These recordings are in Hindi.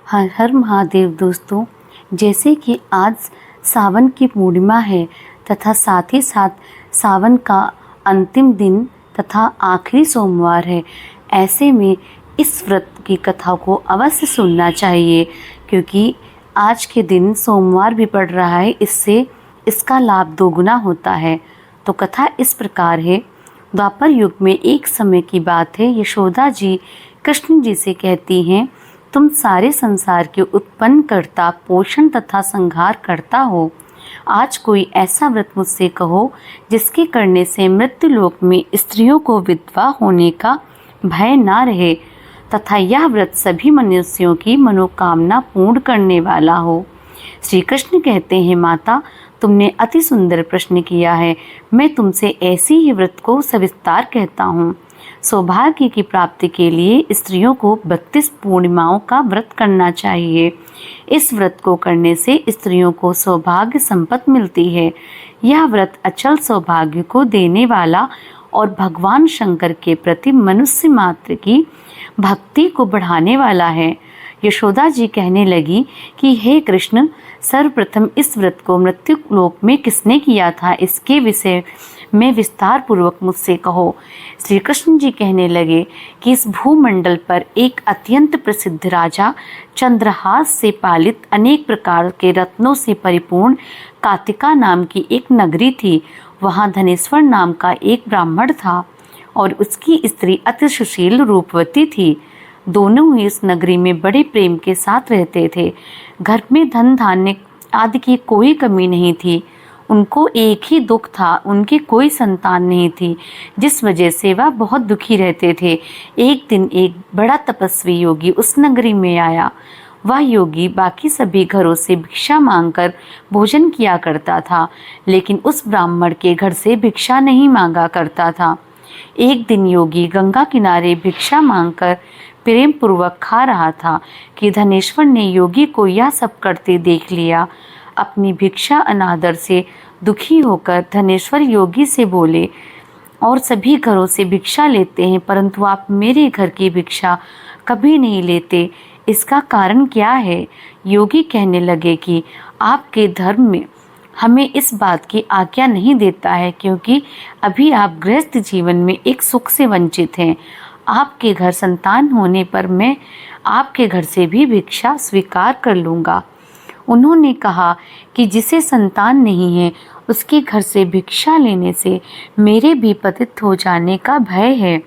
हर हर महादेव दोस्तों। जैसे कि आज सावन की पूर्णिमा है तथा साथ ही साथ सावन का अंतिम दिन तथा आखिरी सोमवार है, ऐसे में इस व्रत की कथा को अवश्य सुनना चाहिए, क्योंकि आज के दिन सोमवार भी पड़ रहा है। इससे इसका लाभ दोगुना होता है। तो कथा इस प्रकार है। द्वापर युग में एक समय की बात है। यशोदा जी कृष्ण जी से कहती हैं, तुम सारे संसार के उत्पन्न करता, पोषण तथा संहार करता हो। आज कोई ऐसा व्रत मुझसे कहो जिसके करने से मृत्यु लोक में स्त्रियों को विधवा होने का भय ना रहे तथा यह व्रत सभी मनुष्यों की मनोकामना पूर्ण करने वाला हो। श्री कृष्ण कहते हैं, माता तुमने अति सुंदर प्रश्न किया है। मैं तुमसे ऐसी ही व्रत को सविस्तार कहता हूँ। सौभाग्य की प्राप्ति के लिए स्त्रियों को 32 पूर्णिमाओं का व्रत करना चाहिए। इस व्रत को करने से स्त्रियों को सौभाग्य संपत्ति मिलती है। यह व्रत अचल सौभाग्य को देने वाला और भगवान शंकर के प्रति मनुष्य मात्र की भक्ति को बढ़ाने वाला है। यशोदा जी कहने लगी कि हे कृष्ण, सर्वप्रथम इस व्रत को मृत्यु लोक में किसने किया था, इसके विषय में विस्तार पूर्वक मुझसे कहो। श्री कृष्ण जी कहने लगे कि इस भूमंडल पर एक अत्यंत प्रसिद्ध राजा, चंद्रहास से पालित अनेक प्रकार के रत्नों से परिपूर्ण कातिका नाम की एक नगरी थी। वहाँ धनेश्वर नाम का एक ब्राह्मण था और उसकी स्त्री अति सुशील रूपवती थी। दोनों ही इस नगरी में बड़े प्रेम के साथ रहते थे। घर में धन धान्य आदि की कोई कमी नहीं थी। उनको एक ही दुख था, उनकी कोई संतान नहीं थी, जिस वजह से वह बहुत दुखी रहते थे। एक दिन एक बड़ा तपस्वी योगी उस नगरी में आया। वह योगी बाकी सभी घरों से भिक्षा मांगकर भोजन किया करता था, लेकिन उस ब्राह्मण के घर से भिक्षा नहीं मांगा करता था। एक दिन योगी गंगा किनारे भिक्षा मांगकर प्रेम पूर्वक खा रहा था कि धनेश्वर ने योगी को यह सब करते देख लिया। अपनी भिक्षा अनादर से दुखी होकर धनेश्वर योगी से बोले, और सभी घरों से भिक्षा लेते हैं, परंतु आप मेरे घर की भिक्षा कभी नहीं लेते, इसका कारण क्या है? योगी कहने लगे कि आपके धर्म में हमें इस बात की आज्ञा नहीं देता है, क्योंकि अभी आप गृहस्थ जीवन में एक सुख से वंचित हैं। आपके घर संतान होने पर मैं आपके घर से भी भिक्षा स्वीकार कर लूँगा। उन्होंने कहा कि जिसे संतान नहीं है उसके घर से भिक्षा लेने से मेरे भी पतित हो जाने का भय है।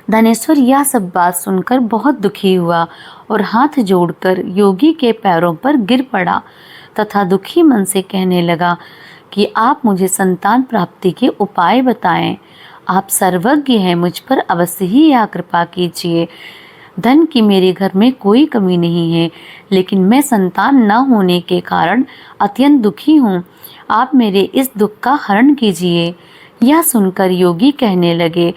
धनेश्वर यह सब बात सुनकर बहुत दुखी हुआ और हाथ जोड़कर योगी के पैरों पर गिर पड़ा तथा दुखी मन से कहने लगा कि आप मुझे संतान प्राप्ति के उपाय बताएं। आप सर्वज्ञ हैं, मुझ पर अवश्य ही यह कृपा कीजिए। धन की मेरे घर में कोई कमी नहीं है, लेकिन मैं संतान न होने के कारण अत्यंत दुखी हूँ। आप मेरे इस दुख का हरण कीजिए। यह सुनकर योगी कहने लगे,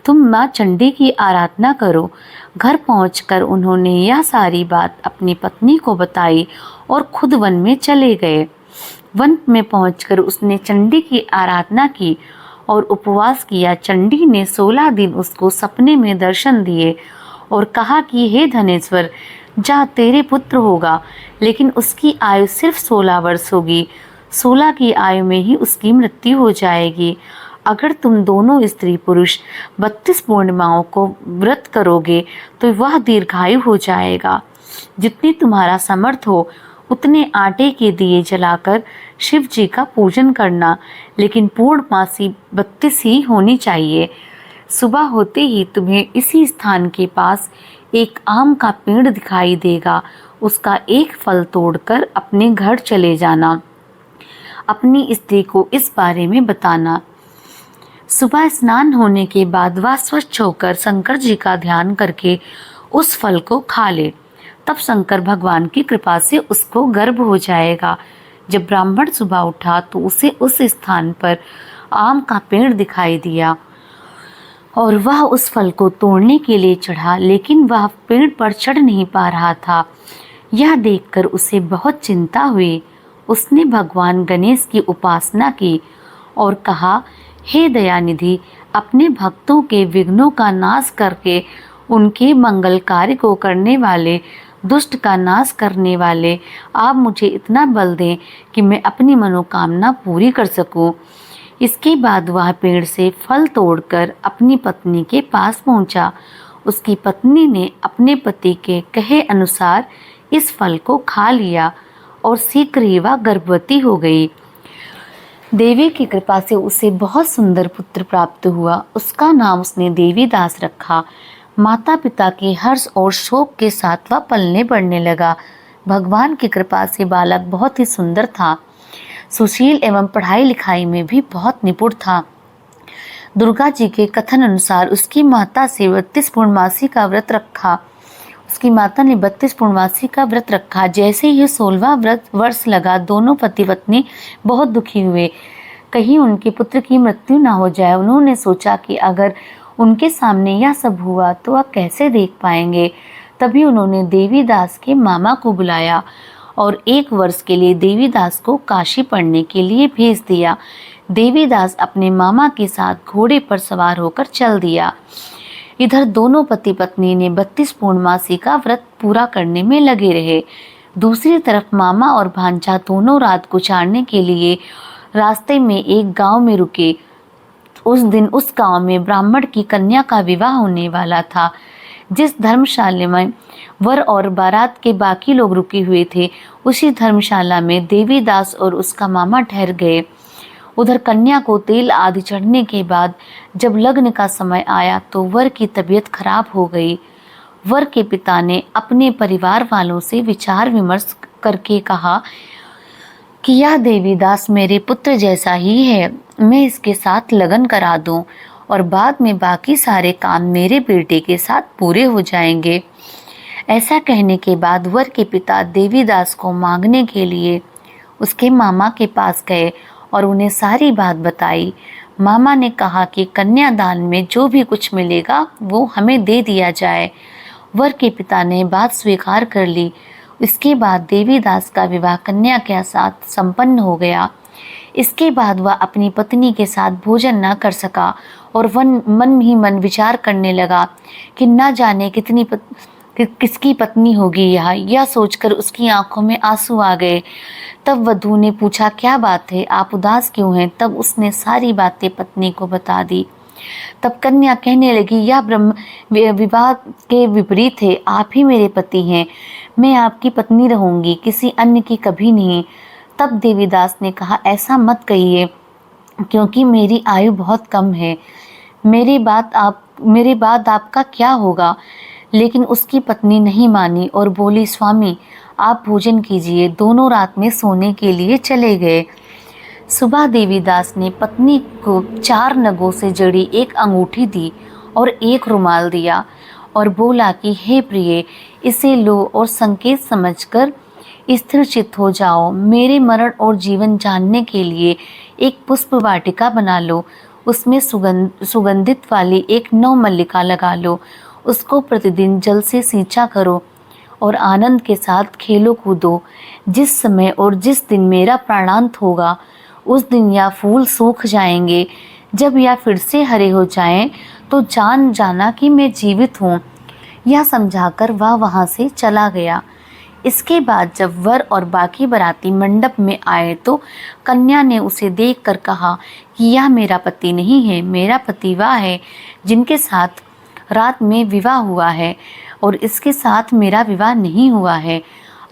तुम माँ चंडी की आराधना करो। घर पहुंचकर उन्होंने यह सारी बात अपनी पत्नी को बताई और खुद वन में चले गए। वन में पहुंचकर उसने चंडी की आराधना की और उपवास किया। चंडी ने 16 दिन उसको सपने में दर्शन दिए और कहा कि हे धनेश्वर, जा तेरे पुत्र होगा, लेकिन उसकी आयु सिर्फ 16 वर्ष होगी। 16 की आयु में ही उसकी मृत्यु हो जाएगी। अगर तुम दोनों स्त्री पुरुष 32 पूर्णिमाओं को व्रत करोगे तो वह दीर्घायु हो जाएगा। जितनी तुम्हारा समर्थ हो उतने आटे के दिए जलाकर शिव जी का पूजन करना, लेकिन पूर्णमासी 32 ही होनी चाहिए। सुबह होते ही तुम्हें इसी स्थान के पास एक आम का पेड़ दिखाई देगा। उसका एक फल तोड़कर अपने घर चले जाना। अपनी स्त्री को इस बारे में बताना। सुबह स्नान होने के बाद वह स्वच्छ होकर शंकर जी का ध्यान करके उस फल को खा ले। तब शंकर भगवान की कृपा से उसको गर्भ हो जाएगा। जब ब्राह्मण सुबह उठा तो उसे उस स्थान पर आम का पेड़ दिखाई दिया और वह उस फल को तोड़ने के लिए चढ़ा, लेकिन वह पेड़ पर चढ़ नहीं पा रहा था। यह देखकर उसे बहुत चिंता हुई। उसने भगवान गणेश की उपासना की और कहा, हे दयानिधि, अपने भक्तों के विघ्नों का नाश करके उनके मंगल कार्य को करने वाले दुष्ट का नाश करने वाले, आप मुझे इतना बल दें कि मैं अपनी मनोकामना पूरी कर सकूं। इसके बाद वह पेड़ से फल तोड़कर अपनी पत्नी के पास पहुंचा। उसकी पत्नी ने अपने पति के कहे अनुसार इस फल को खा लिया और शीघ्र ही वह गर्भवती हो गई। देवी की कृपा से उसे बहुत सुंदर पुत्र प्राप्त हुआ। उसका नाम उसने देवीदास रखा। माता पिता के हर्ष और शोक के साथ वह पलने बढ़ने लगा। भगवान की कृपा से बालक बहुत ही सुंदर था, सुशील एवं पढ़ाई लिखाई में भी बहुत निपुण था। दुर्गा जी के कथन अनुसार उसकी माता से 32 पूर्णमासी का व्रत रखा। उसकी माता ने 32 पूर्णमासी का व्रत रखा। जैसे ही 16वां व्रत वर्ष लगा, दोनों पति पत्नी बहुत दुखी हुए, कहीं उनके पुत्र की मृत्यु ना हो जाए। उन्होंने सोचा कि अगर उनके सामने यह सब हुआ तो वह कैसे देख पाएंगे। तभी उन्होंने देवीदास के मामा को बुलाया और 1 वर्ष के लिए देवीदास को काशी पढ़ने के लिए भेज दिया। देवीदास अपने मामा के साथ घोड़े पर सवार होकर चल दिया। इधर दोनों पति पत्नी ने 32 पूर्णमासी का व्रत पूरा करने में लगे रहे। दूसरी तरफ मामा और भांजा दोनों रात गुजारने के लिए रास्ते में एक गांव में रुके। उस दिन उस गांव में ब्राह्मण की कन्या का विवाह होने वाला था। जिस धर्मशाला में वर और बारात के बाकी लोग रुके हुए थे, उसी धर्मशाला में देवीदास और उसका मामा ठहर गए। उधर कन्या को तेल आदि चढ़ने के बाद जब लग्न का समय आया तो वर की तबीयत खराब हो गई। वर के पिता ने अपने परिवार वालों से विचार विमर्श करके कहा कि यह देवीदास मेरे पुत्र जैसा ही है, मैं इसके साथ लगन करा दूं और बाद में बाकी सारे काम मेरे बेटे के साथ पूरे हो जाएंगे। ऐसा कहने के बाद वर के पिता देवीदास को मांगने के लिए उसके मामा के पास गए और उन्हें सारी बात बताई। मामा ने कहा कि कन्यादान में जो भी कुछ मिलेगा वो हमें दे दिया जाए। वर के पिता ने बात स्वीकार कर ली। इसके बाद देवीदास का विवाह कन्या के साथ संपन्न हो गया। इसके बाद वह अपनी पत्नी के साथ भोजन न कर सका और मन ही मन विचार करने लगा कि न जाने किसकी पत्नी होगी यह सोचकर उसकी आंखों में आंसू आ गए। तब वधू ने पूछा, क्या बात है, आप उदास क्यों हैं? तब उसने सारी बातें पत्नी को बता दी। तब कन्या कहने लगी, यह ब्रह्म विवाह के विपरीत है, आप ही मेरे पति हैं, मैं आपकी पत्नी रहूंगी, किसी अन्य की कभी नहीं। तब देवीदास ने कहा, ऐसा मत कहिए, क्योंकि मेरी आयु बहुत कम है, मेरे बाद आपका क्या होगा? लेकिन उसकी पत्नी नहीं मानी और बोली, स्वामी आप भोजन कीजिए। दोनों रात में सोने के लिए चले गए। सुबह देवीदास ने पत्नी को 4 नगों से जड़ी एक अंगूठी दी और एक रुमाल दिया और बोला कि हे प्रिय, इसे लो और संकेत समझकर स्थिर चित्त हो जाओ। मेरे मरण और जीवन जानने के लिए एक पुष्प वाटिका बना लो, उसमें सुगंधित वाली एक नवमल्लिका लगा लो, उसको प्रतिदिन जल से सींचा करो और आनंद के साथ खेलो कूदो। जिस समय और जिस दिन मेरा प्राणांत होगा उस दिन यह फूल सूख जाएंगे। जब यह फिर से हरे हो जाएं तो जान जाना कि मैं जीवित हूँ। यह समझाकर वह वहाँ से चला गया। इसके बाद जब वर और बाकी बाराती मंडप में आए तो कन्या ने उसे देखकर कहा कि यह मेरा पति नहीं है, मेरा पति वह है जिनके साथ रात में विवाह हुआ है और इसके साथ मेरा विवाह नहीं हुआ है।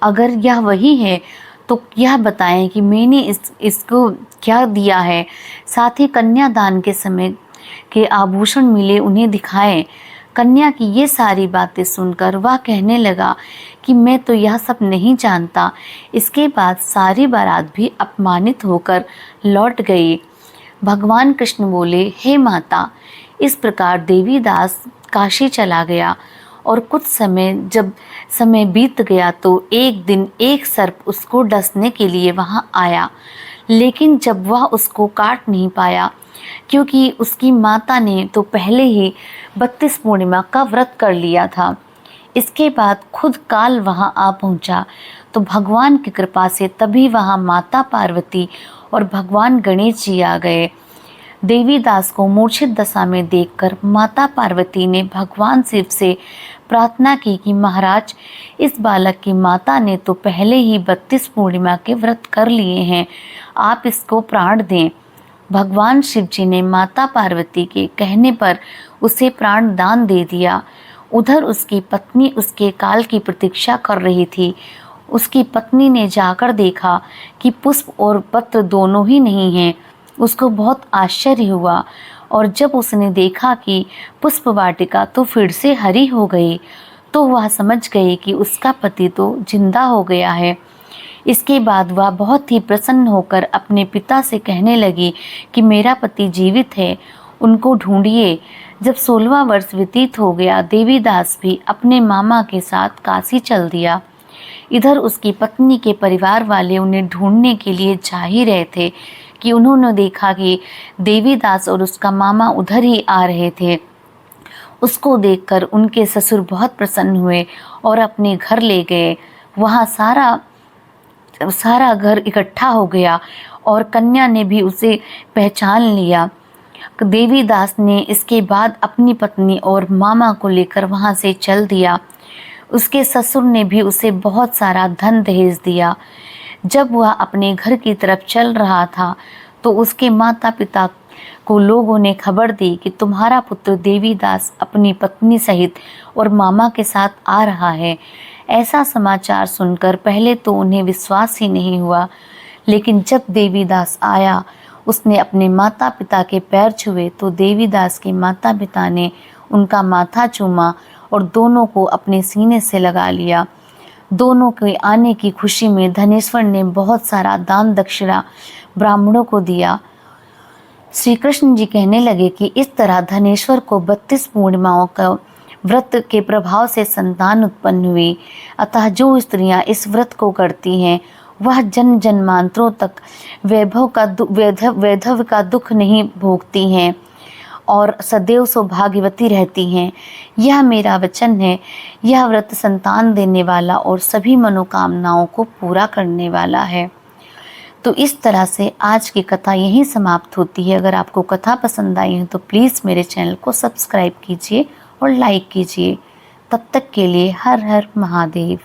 अगर यह वही है तो यह बताएं कि मैंने इसको क्या दिया है, साथ ही कन्यादान के समय के आभूषण मिले उन्हें दिखाएं। कन्या की ये सारी बातें सुनकर वह कहने लगा कि मैं तो यह सब नहीं जानता। इसके बाद सारी बारात भी अपमानित होकर लौट गई। भगवान कृष्ण बोले, हे माता, इस प्रकार देवीदास काशी चला गया और कुछ जब समय बीत गया तो एक दिन एक सर्प उसको डसने के लिए वहाँ आया, लेकिन जब वह उसको काट नहीं पाया क्योंकि उसकी माता ने तो पहले ही 32 पूर्णिमा का व्रत कर लिया था। इसके बाद खुद काल वहाँ आ पहुँचा तो भगवान की कृपा से तभी वहाँ माता पार्वती और भगवान गणेश जी आ गए। देवीदास को मूर्छित दशा में देखकर माता पार्वती ने भगवान शिव से प्रार्थना की कि महाराज, इस बालक की माता ने तो पहले ही 32 पूर्णिमा के व्रत कर लिए हैं, आप इसको प्राण दें। भगवान शिव जी ने माता पार्वती के कहने पर उसे प्राण दान दे दिया। उधर उसकी पत्नी उसके काल की प्रतीक्षा कर रही थी। उसकी पत्नी ने जाकर देखा कि पुष्प और पत्र दोनों ही नहीं हैं। उसको बहुत आश्चर्य हुआ और जब उसने देखा कि पुष्प वाटिका तो फिर से हरी हो गई, तो वह समझ गई कि उसका पति तो जिंदा हो गया है। इसके बाद वह बहुत ही प्रसन्न होकर अपने पिता से कहने लगी कि मेरा पति जीवित है, उनको ढूंढिए। जब 16वां वर्ष व्यतीत हो गया, देवीदास भी अपने मामा के साथ काशी चल दिया। इधर उसकी पत्नी के परिवार वाले उन्हें ढूंढने के लिए जा ही रहे थे कि उन्होंने देखा कि देवीदास और उसका मामा उधर ही आ रहे थे। उसको देखकर उनके ससुर बहुत प्रसन्न हुए और अपने घर ले गए। वहाँ सारा घर इकट्ठा हो गया और कन्या ने भी उसे पहचान लिया। देवीदास ने इसके बाद अपनी पत्नी और मामा को लेकर वहाँ से चल दिया। उसके ससुर ने भी उसे बहुत सारा धन दहेज दिया। जब वह अपने घर की तरफ चल रहा था तो उसके माता पिता को लोगों ने खबर दी कि तुम्हारा पुत्र देवीदास अपनी पत्नी सहित और मामा के साथ आ रहा है। ऐसा समाचार सुनकर पहले तो उन्हें विश्वास ही नहीं हुआ, लेकिन जब देवीदास आया, उसने अपने माता पिता के पैर छुए तो देवीदास के माता पिता ने उनका माथा चूमा और दोनों को अपने सीने से लगा लिया। दोनों के आने की खुशी में धनेश्वर ने बहुत सारा दान दक्षिणा ब्राह्मणों को दिया। श्री कृष्ण जी कहने लगे कि इस तरह धनेश्वर को 32 पूर्णिमाओं का व्रत के प्रभाव से संतान उत्पन्न हुई। अतः जो स्त्रियां इस व्रत को करती हैं वह जन्म जन्मांतरों तक वैधव्य का दुख नहीं भोगती हैं और सदैव सौभाग्यवती रहती हैं। यह मेरा वचन है। यह व्रत संतान देने वाला और सभी मनोकामनाओं को पूरा करने वाला है। तो इस तरह से आज की कथा यहीं समाप्त होती है। अगर आपको कथा पसंद आई है तो प्लीज़ मेरे चैनल को सब्सक्राइब कीजिए और लाइक कीजिए। तब तक के लिए हर हर महादेव।